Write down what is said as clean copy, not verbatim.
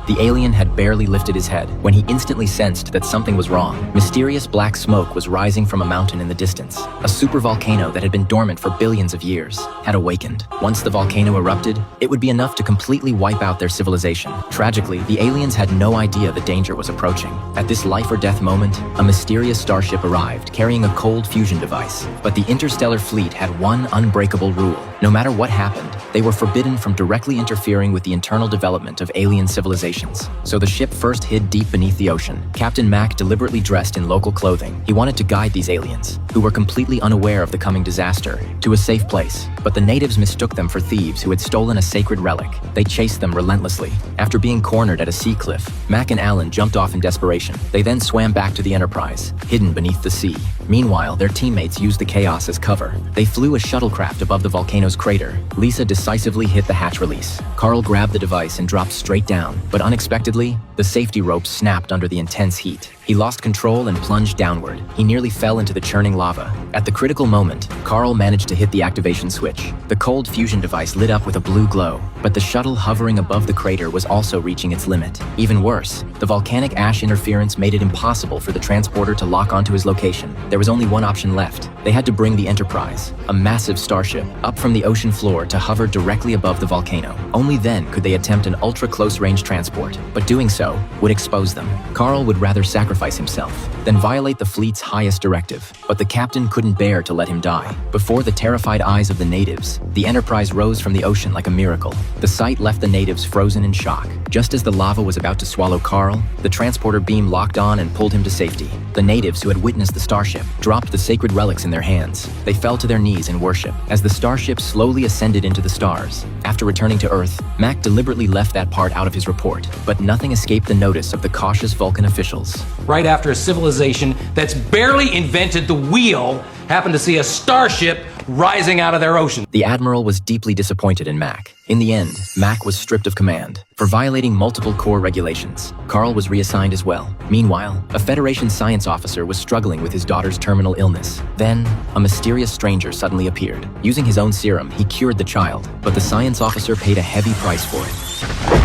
The alien had barely lifted his head when he instantly sensed that something was wrong. Mysterious black smoke was rising from a mountain in the distance. A supervolcano that had been dormant for billions of years had awakened. Once the volcano erupted, it would be enough to completely wipe out their civilization. Tragically, the aliens had no idea the danger was approaching. At this life-or-death moment, a mysterious starship arrived, carrying a cold fusion device. But the interstellar fleet had one unbreakable rule. No matter what happened, they were forbidden from directly interfering with the internal development of alien civilizations. So the ship first hid deep beneath the ocean. Captain Mac deliberately dressed in local clothing. He wanted to guide these aliens, who were completely unaware of the coming disaster, to a safe place. But the natives mistook them for thieves who had stolen a sacred relic. They chased them relentlessly. After being cornered at a sea cliff, Mac and Alan jumped off in desperation. They then swam back to the Enterprise, hidden beneath the sea. Meanwhile, their teammates used the chaos as cover. They flew a shuttlecraft above the volcano's crater. Lisa decisively hit the hatch release. Carl grabbed the device and dropped straight down, but unexpectedly, the safety ropes snapped under the intense heat. He lost control and plunged downward. He nearly fell into the churning lava. At the critical moment, Carl managed to hit the activation switch. The cold fusion device lit up with a blue glow, but the shuttle hovering above the crater was also reaching its limit. Even worse, the volcanic ash interference made it impossible for the transporter to lock onto his location. There was only one option left. They had to bring the Enterprise, a massive starship, up from the ocean floor to hover directly above the volcano. Only then could they attempt an ultra-close-range transport, but doing so would expose them. Carl would rather sacrifice himself than violate the fleet's highest directive, but the captain couldn't bear to let him die. Before the terrified eyes of the natives, the Enterprise rose from the ocean like a miracle. The sight left the natives frozen in shock. Just as the lava was about to swallow Carl, the transporter beam locked on and pulled him to safety. The natives who had witnessed the starship dropped the sacred relics in their hands. They fell to their knees in worship as the starship slowly ascended into the stars. After returning to Earth, Mac deliberately left that part out of his report, but nothing escaped the notice of the cautious Vulcan officials. Right after a civilization that's barely invented the wheel happened to see a starship rising out of their ocean. The Admiral was deeply disappointed in Mac. In the end, Mac was stripped of command for violating multiple core regulations. Carl was reassigned as well. Meanwhile, a Federation science officer was struggling with his daughter's terminal illness. Then, a mysterious stranger suddenly appeared. Using his own serum, he cured the child, but the science officer paid a heavy price for it.